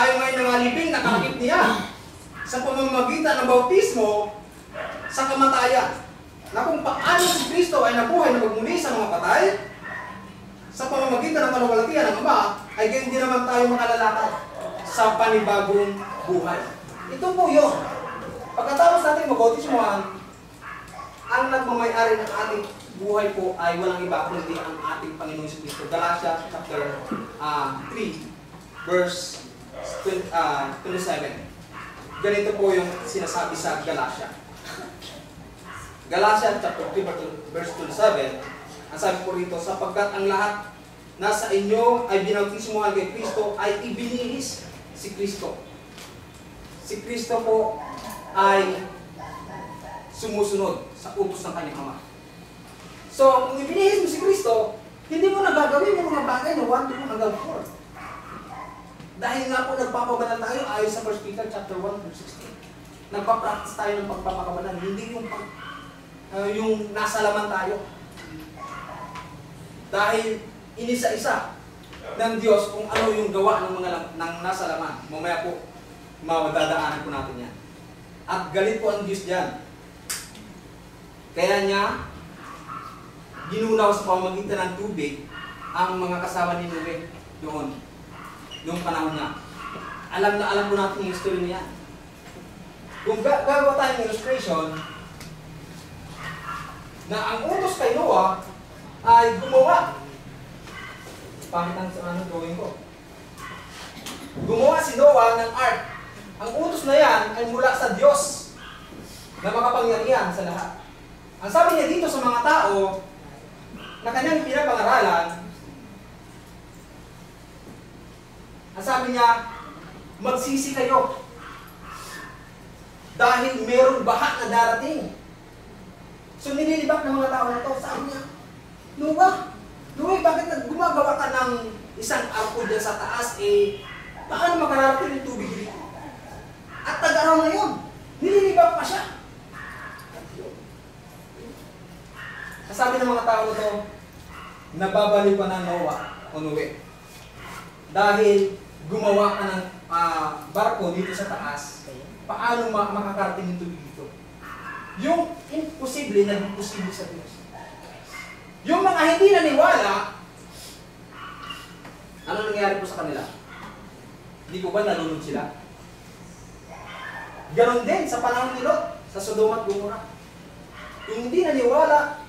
tayo ngayon nangalibing, nakakit niya sa pamamagitan ng bautismo sa kamatayan. Na kung paano si Kristo ay nabuhay na magmuli sa mga patay, sa pamamagitan ng kaluwalhatian ng Ama, ay ganyan din naman tayo makalalakad sa panibagong buhay. Ito po yun. Pagkatapos natin mabautismohan, ang nagmamay-ari ng ating buhay po ay walang iba kundi ang ating Panginoong Kristo. Galatia chapter 3, verse 27. Ganito po yung sinasabi sa Galatia. Galatia chapter 3, verse 27. Ang sabi po rito, sapagkat ang lahat nasa inyo ay binautismohan kay Kristo ay ibinihis si Kristo. Si Kristo po ay sumusunod sa utos ng kanyang Ama. So, kung ibinihis mo si Kristo, hindi mo nagagawin yung mga bagay na 1 to 2 hanggang 4. Dahil nga po nagpapabanal tayo ayon sa 1 Peter chapter 1 verse 16. Nagpa-practice tayo ng pagpapakabanal, hindi yung nasa laman tayo. Dahil inisa-isa ng Diyos kung ano yung gawa ng mga ng nasa laman. Mamaya po, madadaanan po natin yan. At galit po ang Diyos diyan. Kaya niya ginunaw sa pamamagitan ng tubig ang mga kasama ni Noe doon, noong panahon niya. Alam na alam po natin yung history niya. Kung gagawa tayo ng illustration, na ang utos kay Noah ay gumawa. Pangit ang drawing ko. Gumawa si Noah ng ark. Ang utos na yan ay mula sa Diyos na makapangyarihan sa lahat. Ang sabi niya dito sa mga tao na kanyang pinapangaralan, ang sabi niya, magsisi kayo dahil merong baha na darating. So nililibak ng mga tao na ito, sabi niya, Noah, bakit gumagawa ka ng isang arko dyan sa taas, paano makararating yung tubig dito? At tag-araw na yun, nililibak pa siya. Sabi ng mga tao ito, nababaliw pa ng Noe. Dahil gumawa ka ng barko dito sa taas, paano makakarating yung tubig dito? Yung imposible, naging posible sa Diyos. Yung mga hindi naniwala, ano nangyari po sa kanila? Hindi ko ba nalunod sila? Ganon din sa panahon ni Lot, sa Sodoma at Gomorrah. Yung hindi naniwala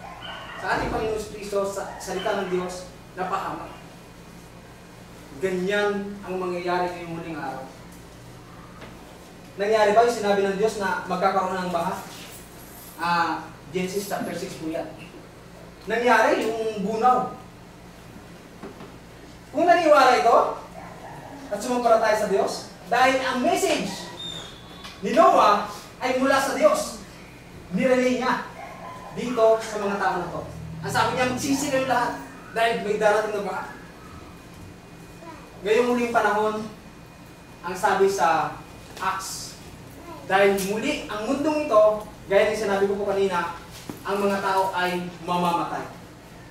sa ating Panginoon Kristo, sa salita ng Diyos, napahamak. Ganyan ang mangyayari ngayong muling araw. Nangyari ba yung sinabi ng Diyos na magkakaroon ng baha? Genesis chapter 6 po yan. Nangyari yung bunaw. Kung naniwala ito, at sumampalataya sa Diyos, dahil ang message ni Noah ay mula sa Diyos, nirelay niya dito sa mga tao na ito. Ang sabi niya, magsisira yung lahat dahil may darating na baha. Ngayong muling panahon, ang sabi sa Acts, dahil muli ang mundong ito, gaya ng sinabi ko po kanina, ang mga tao ay mamamatay.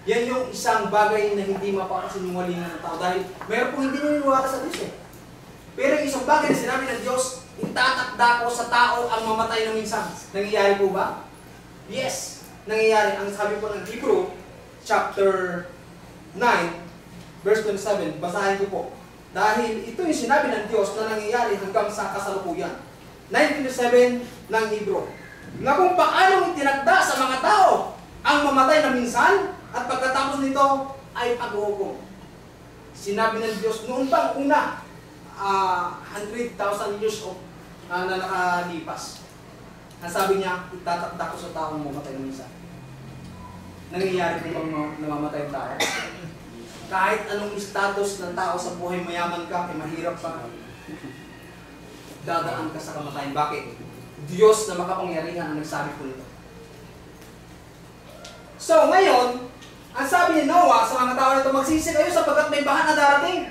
Yan yung isang bagay na hindi mapakasinungalingan ng tao dahil mayroon po hindi naniniwala sa Diyos eh. Pero yung isang bagay na sinabi ng Diyos, itatakda ko sa tao ang mamatay na minsan. Nangyayari po ba? Yes, nangyayari. Ang sabi po ng Hebrew, chapter 9, verse 27, basahin ko po. Dahil ito yung sinabi ng Diyos na nangyayari hanggang sa kasalukuyan. 9:27 ng Hebrew. Na kung paano itinagda sa mga tao ang mamatay na minsan at pagkatapos nito ay paghuhukom. Sinabi ng Diyos noon pang una, 100,000 years na nakalipas. Ang sabi niya, itatakda ko sa taong mamatay na minsan. Nangyayari kung bang namamatay ang tao? Kahit anong status ng tao sa buhay, mayaman ka, mahirap pa, dadaan ka sa kamatayan. Bakit? Diyos na makapangyarihan ang nagsabi po nito. So, ngayon, ang sabi ni Noah sa mga tao nito, magsisi kayo sapagkat may baha na darating.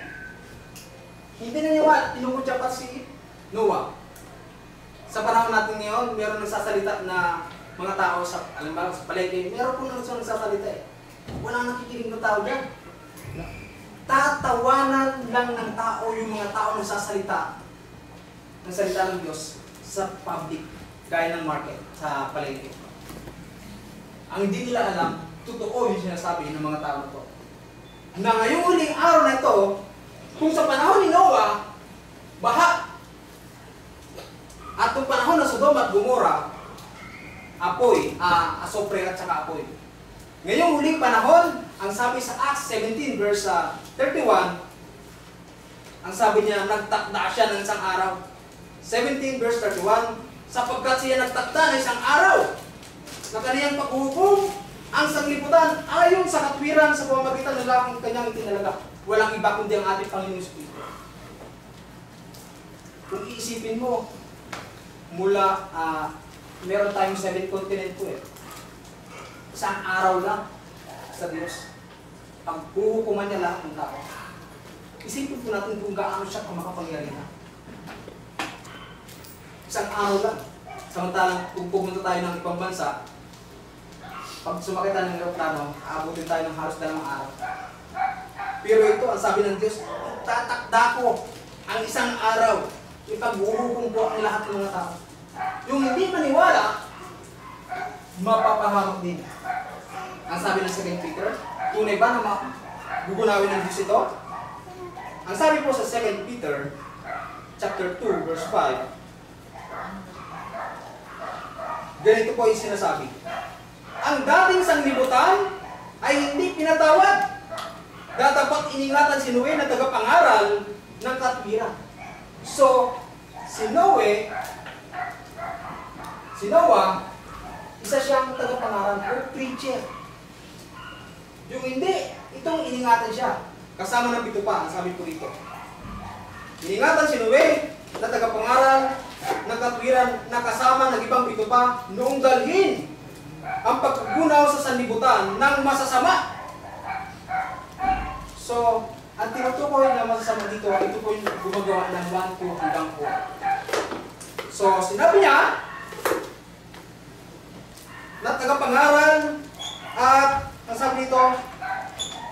Hindi naniwala, tinukudya pa si Noah. Sa panahon natin ngayon, meron nagsasalita na mga tao sa, alam ba, sa palengke, meron po nagsasalita eh. Walang nakikinig na tao dyan. tatawanan lang ng tao yung mga tao na sasalita ng salita ng Diyos sa public, gaya ng market, sa palengke. Ang hindi nila alam, totoo yung sinasabi ng mga tao na to. Na ngayong huling araw na ito, kung sa panahon ni Noah, baha, at kung panahon ng Sodoma at Gomora, apoy, asopre at saka apoy. Ngayong huling panahon, ang sabi sa Acts 17 verse 31, ang sabi niya, nagtakda siya ng isang araw. 17 verse 31, sapagkat siya nagtakda ng isang araw na kaniyang paghuhukom ang sanglibutan ayon sa katwiran sa pamamagitan ng laking kanyang itinalaga. Walang iba kundi ang ating Panginoon Kristo. Kung iisipin mo, mula, meron tayong 7 continent po eh. Isang araw lang sa Diyos. Paghuhukuman niya lahat ng tao. Isipin po natin kung gaano siya makapangyarihan. Isang araw lang. Samantalang kung pumunta tayo ng ibang bansa, pag sumakit tayo ng aeroplano, aabutin tayo ng halos 2 araw. Pero ito, ang sabi ng Diyos, tatakda ko ang isang araw. Ipaghuhukom ko ang lahat ng mga tao. Yung hindi maniwala, mapapahamak din. Ang sabi ng 2 Peter, tunay ba na gugunawin ng Diyos ito? Ang sabi po sa 2 Peter, chapter 2, verse 5, ganito po yung sinasabi. Ang dating sanglibutan ay hindi pinatawad. Dapat iningatan si Noe na tagapangaral ng katwiran. So, si Noah, isa siyang tagapangaral o preacher. Yung hindi, itong iningatan siya. Kasama ng 7 pa, ang sabi po dito. Iningatan si Noe na tagapangaral ng katwiran na kasama ng ibang 7 pa noong dalhin ang paggunaw sa sanlibutan ng masasama. So, ang tinutukoy na masasama dito, ito po yung gumagawa ng 1, 2 hanggang 4. So, sinabi niya na tagapangaral at ang sabi dito,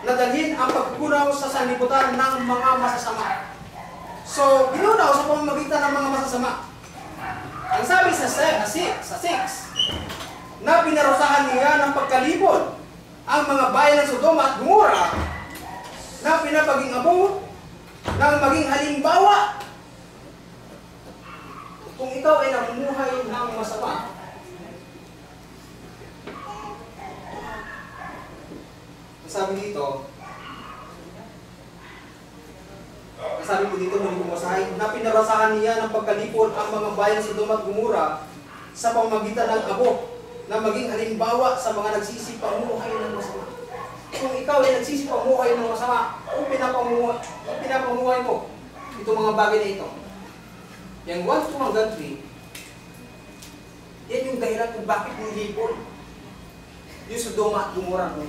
nadalhin ang paggunaw sa sanlibutan ng mga masasama. So, ginunaw sa pamamagitan ng mga masasama. Ang sabi sa 6, na pinarusahan niya ng pagkalipon ang mga bayan ng Sodoma at Gomora na pinapaging abo ng maging halimbawa. Kung ikaw ay namumuhay ng masama, sabi dito, sabi ko dito muli bumasahin, na pinarasahan niya ng pagkalipon ang mga bayan sa Sodoma at Gomora sa pamamagitan ng abo na maging halimbawa sa mga nagsisipamuhay ng masama. Kung ikaw ay nagsisipamuhay ng masama, kung pinapamuhay mo itong mga bagay na ito, yung 1, 2 hanggang 3, yan yung dahilan kung bakit nilipon yung Sodoma at Gomora mo.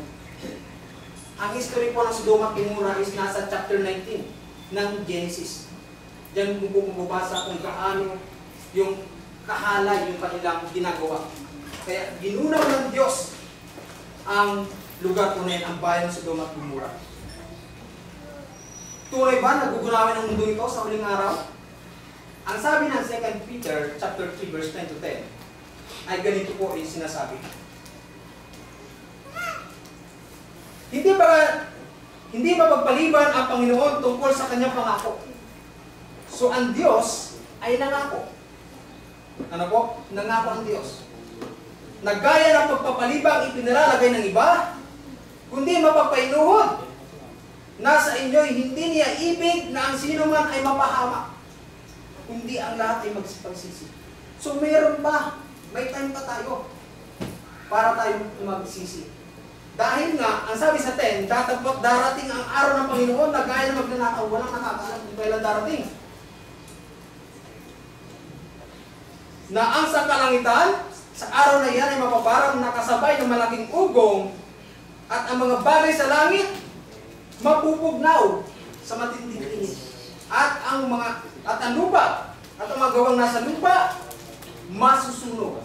Ang history po ng Sodoma at Gomora is nasa chapter 19 ng Genesis. Diyan kung bumabasa kung gaano yung kahalay yung kanilang ginagawa. Kaya ginunaw ng Diyos ang lugar po na yan, ang bayan ng Sodoma at Gomora. Tunay ba nagugunawin ang mundo ito sa huling araw? Ang sabi ng 2 Peter chapter 3 verse 10 to 10 ay ganito po yung sinasabi. Hindi ba pagpaliban ang Panginoon tungkol sa kanyang pangako? So ang Diyos ay nangako. Ano po? Nangako ang Diyos. Nagaya ng pagpapalibang ipinalalagay ng iba, kundi mapapainuhod. Nasa inyo'y hindi niya ibig na ang sino man ay mapahamak, kundi ang lahat ay magsipagsisi. So meron pa, may time pa tayo para tayo magsisi. Dahil nga, ang sabi sa 10, darating ang araw ng Panginoon na gaya ng magnanakaw, walang nakakaalam kung kailan darating. Na ang sa kalangitan, sa araw na iyan ay mapaparang nakasabay ng malaking ugong at ang mga bagay sa langit mapupugnaw sa matinding init. At ang lupa at ang mga gawang nasa lupa masusunog.